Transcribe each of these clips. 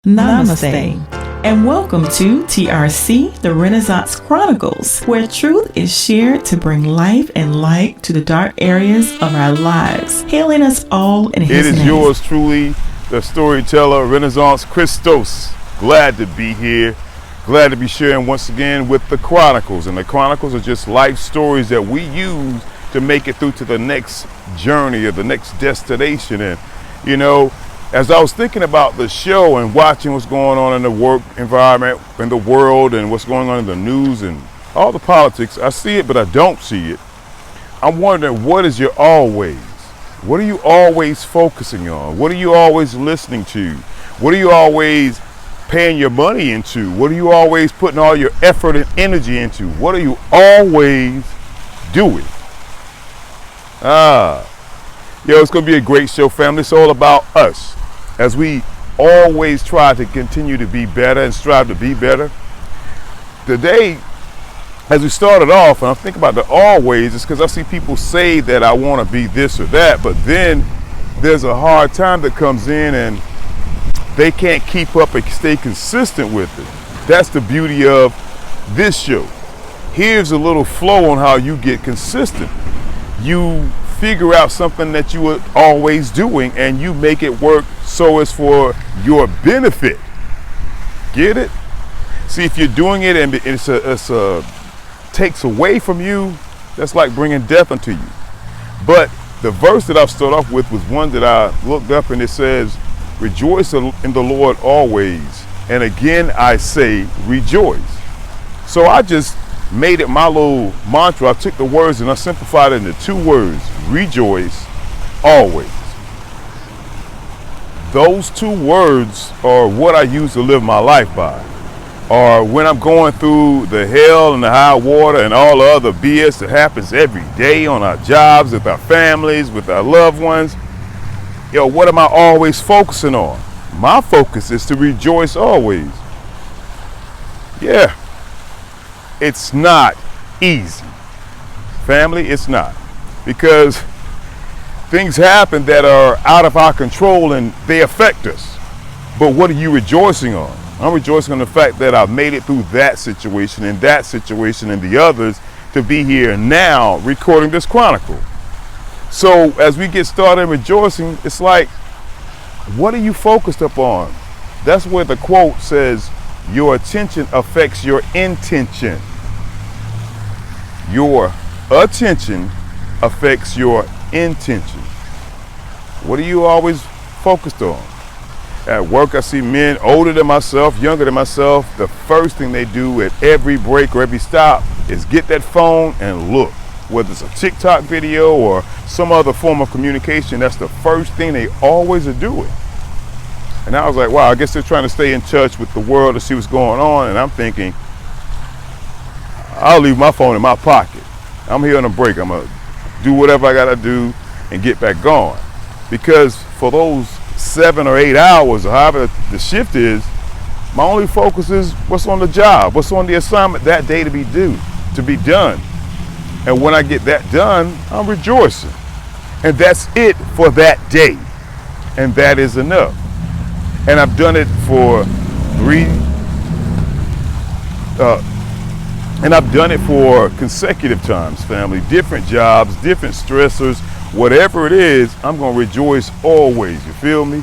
Namaste, and welcome to TRC, the Renazance Chronicles, where truth is shared to bring life and light to the dark areas of our lives, healing us all in His name. It is yours truly, the storyteller, Renazance Christos. Glad to be here. Glad to be sharing once again with the Chronicles. And the Chronicles are just life stories that we use to make it through to the next journey or the next destination. And, you know, as I was thinking about the show and watching what's going on in the work environment, in the world, and what's going on in the news and all the politics, I see it, but I don't see it. I'm wondering, what is your always? What are you always focusing on? What are you always listening to? What are you always paying your money into? What are you always putting all your effort and energy into? What are you always doing? It's going to be a great show, family. It's all about us. As we always try to continue to be better and strive to be better. Today, as we started off, and I'm thinking about the always, it's because I see people say that I want to be this or that, but then there's a hard time that comes in and they can't keep up and stay consistent with it. That's the beauty of this show. Here's a little flow on how you get consistent. You figure out something that you were always doing and you make it work so it's for your benefit. Get it? See, if you're doing it and it takes away from you, that's like bringing death unto you. But the verse that I've started off with was one that I looked up, and it says, rejoice in the Lord always, and again I say rejoice. So I just made it my little mantra. I took the words and I simplified it into two words: rejoice always. Those two words are what I use to live my life by. Or when I'm going through the hell and the high water and all the other BS that happens every day on our jobs, with our families, with our loved ones, what am I always focusing on? My focus is to rejoice always. Yeah. It's not easy. Family, it's not. Because things happen that are out of our control and they affect us. But what are you rejoicing on? I'm rejoicing on the fact that I've made it through that situation and the others to be here now recording this chronicle. So as we get started rejoicing, it's like, what are you focused upon? That's where the quote says, your attention affects your intention. Your attention affects your intention. What are you always focused on? At work, I see men older than myself, younger than myself. The first thing they do at every break or every stop is get that phone and look. Whether it's a TikTok video or some other form of communication, that's the first thing they always are doing. And I was like, wow, I guess they're trying to stay in touch with the world to see what's going on. And I'm thinking, I'll leave my phone in my pocket. I'm here on a break. I'm going to do whatever I got to do and get back going. Because for those 7 or 8 hours, or however the shift is, my only focus is what's on the job, what's on the assignment that day to be done. And when I get that done, I'm rejoicing. And that's it for that day. And that is enough. And I've done it for consecutive times, family. Different jobs, different stressors, whatever it is, I'm going to rejoice always. You feel me?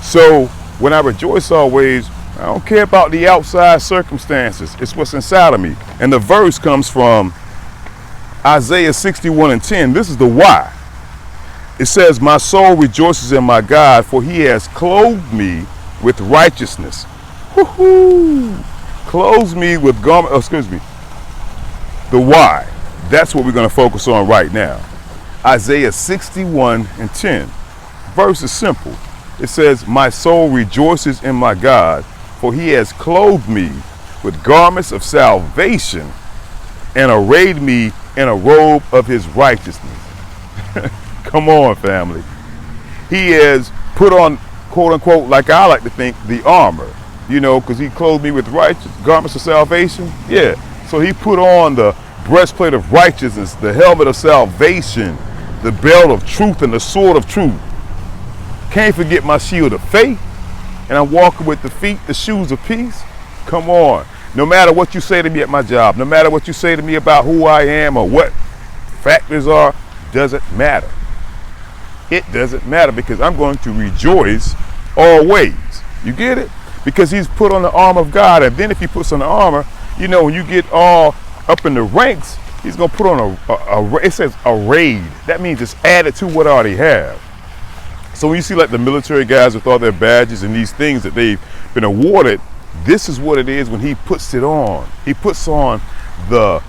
So when I rejoice always, I don't care about the outside circumstances. It's what's inside of me. And the verse comes from Isaiah 61:10. This is the why. It says, my soul rejoices in my God, for he has clothed me with righteousness. Woo-hoo! Clothes me with garment. The why. That's what we're going to focus on right now. Isaiah 61:10. Verse is simple. It says, my soul rejoices in my God, for he has clothed me with garments of salvation and arrayed me in a robe of his righteousness. Come on, family. He has put on, quote unquote, like I like to think, the armor, because he clothed me with righteous garments of salvation. Yeah. So he put on the breastplate of righteousness, the helmet of salvation, the belt of truth, and the sword of truth. Can't forget my shield of faith. and I'm walking with the feet, the shoes of peace, come on. No matter what you say to me at my job, no matter what you say to me about who I am or what factors are, doesn't matter. It doesn't matter because I'm going to rejoice always. You get it? Because he's put on the armor of God. And then if he puts on the armor, you know, when you get all up in the ranks, he's going to put on it says arrayed. That means it's added to what I already have. So when you see like the military guys with all their badges and these things that they've been awarded, this is what it is when he puts it on. He puts on what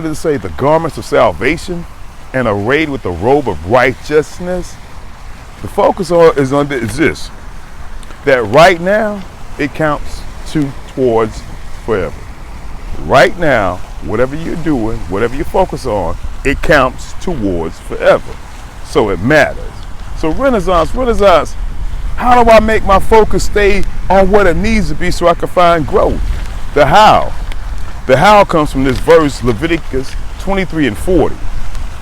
did it say? The garments of salvation and arrayed with the robe of righteousness. The focus is on this, that right now it counts towards forever. Right now, whatever you're doing, whatever you focus on, it counts towards forever. So it matters. So Renazance, how do I make my focus stay on what it needs to be so I can find growth? The how. The how comes from this verse, Leviticus 23 and 40.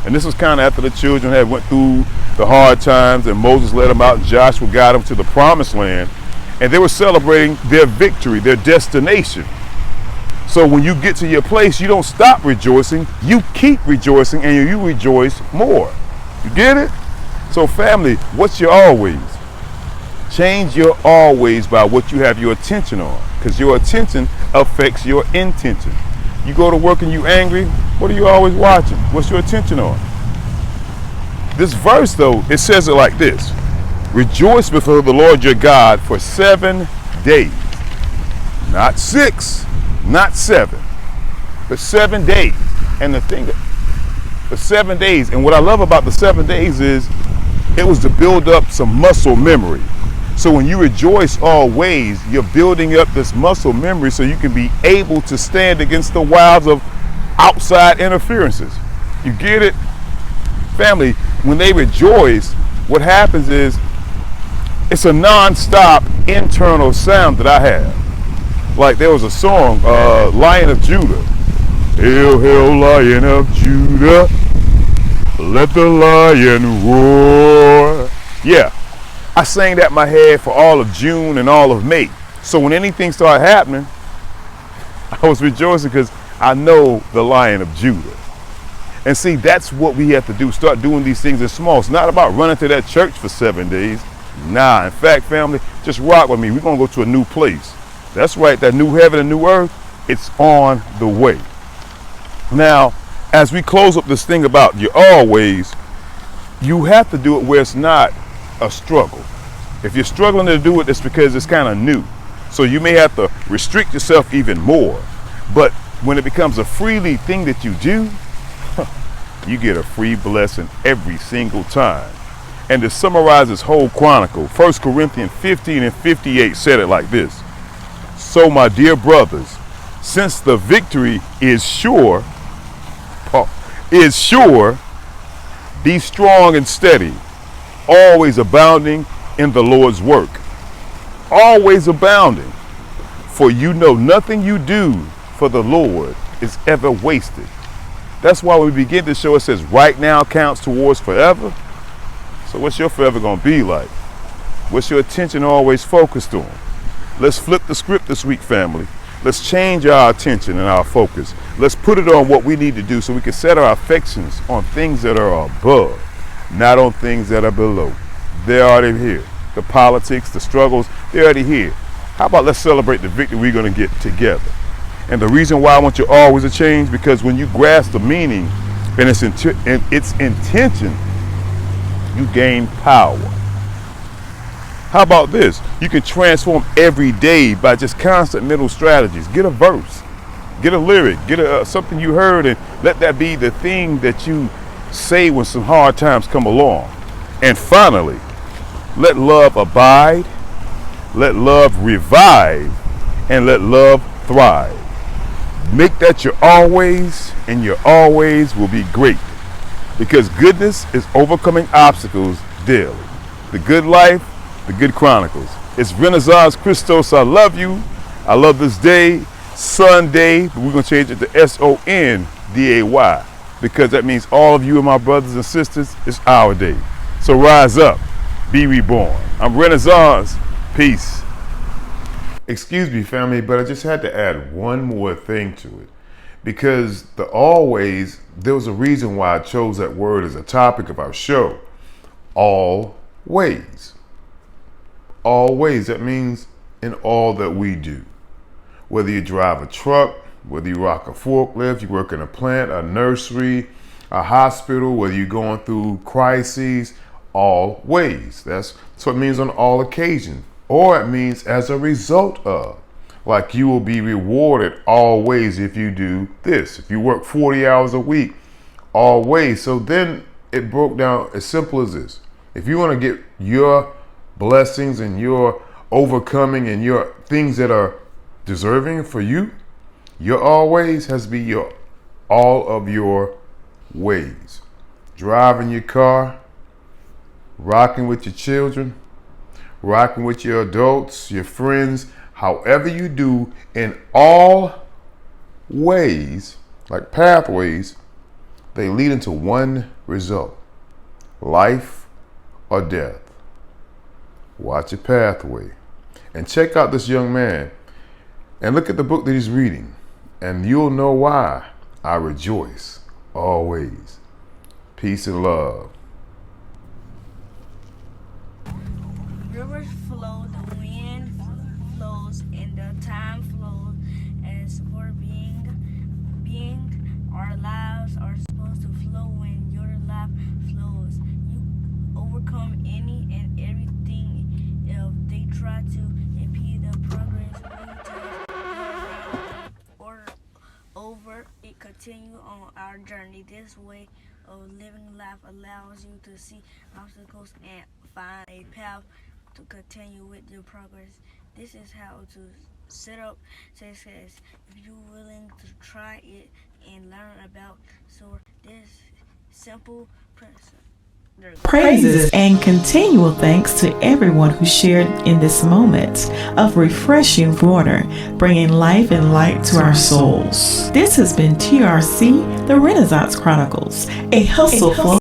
And this was kind of after the children had went through the hard times and Moses led them out and Joshua got them to the promised land. And they were celebrating their victory, their destination. So when you get to your place, you don't stop rejoicing. You keep rejoicing and you rejoice more. You get it? So family, what's your always? Change your always by what you have your attention on, because your attention affects your intention. You go to work and you angry, what are you always watching? What's your attention on? This verse though, it says it like this: rejoice before the Lord your God for 7 days. Not 6, not 7, but 7 days. And the thing, the 7 days, and what I love about the 7 days is it was to build up some muscle memory. So when you rejoice always, you're building up this muscle memory so you can be able to stand against the wiles of outside interferences. You get it? Family, when they rejoice, what happens is it's a non-stop internal sound that I have. Like there was a song, Lion of Judah. Hail, hail, Lion of Judah. Let the lion roar. Yeah, I sang that in my head for all of June and all of May. So when anything started happening, I was rejoicing because I know the Lion of Judah. And see, that's what we have to do. Start doing these things in small. It's not about running to that church for 7 days. Nah, in fact, family, just rock with me. We're going to go to a new place. That's right, that new heaven and new earth, it's on the way. Now, as we close up this thing about your always, you have to do it where it's not a struggle. If you're struggling to do it, it's because it's kind of new. So you may have to restrict yourself even more. But when it becomes a freely thing that you do, you get a free blessing every single time. And to summarize this whole chronicle, 1 Corinthians 15 and 58 said it like this: so my dear brothers, since the victory is sure, be strong and steady, always abounding in the Lord's work. Always abounding. For you know nothing you do for the Lord is ever wasted. That's why when we begin the show, it says right now counts towards forever. So what's your forever going to be like? What's your attention always focused on? Let's flip the script this week, family. Let's change our attention and our focus. Let's put it on what we need to do so we can set our affections on things that are above, not on things that are below. They're already here. The politics, the struggles, they're already here. How about let's celebrate the victory we're going to get together? And the reason why I want you always to change, because when you grasp the meaning and its intention, you gain power. How about this? You can transform every day by just constant mental strategies. Get a verse, get a lyric, get something you heard, and let that be the thing that you say when some hard times come along. And finally, let love abide, let love revive, and let love thrive. Make that your always, and your always will be great. Because goodness is overcoming obstacles daily. The good life, the good chronicles. It's Renazance Christos. I love you. I love this day, Sunday, but we're going to change it to SONDAY, because that means all of you and my brothers and sisters, it's our day. So rise up, be reborn. I'm Renazance. Peace. Excuse me, family, but I just had to add one more thing to it. Because the always, there was a reason why I chose that word as a topic of our show. Always. Always. That means in all that we do. Whether you drive a truck, whether you rock a forklift, you work in a plant, a nursery, a hospital, whether you're going through crises, always. That's what it means on all occasions. Or it means as a result of. Like you will be rewarded always if you do this. If you work 40 hours a week, always. So then it broke down as simple as this. If you want to get your blessings and your overcoming and your things that are deserving for you, your always has to be your all of your ways. Driving your car, rocking with your children, rocking with your adults, your friends, however you do in all ways, like pathways, they lead into one result: life or death. Watch your pathway. And check out this young man and look at the book that he's reading, and you'll know why I rejoice always. Peace and love. Rivers flow, the wind flows, and the time flows. As for being, our lives are supposed to flow when your life flows. You overcome any and everything if they try to impede the progress or over it. Continue on our journey. This way of living life allows you to see obstacles and find a path to continue with your progress. This is how to set up success. If you're willing to try it and learn about this simple principle. Praises and continual thanks to everyone who shared in this moment of refreshing water, bringing life and light to our souls. This has been TRC, the Renazance Chronicles, a hustle full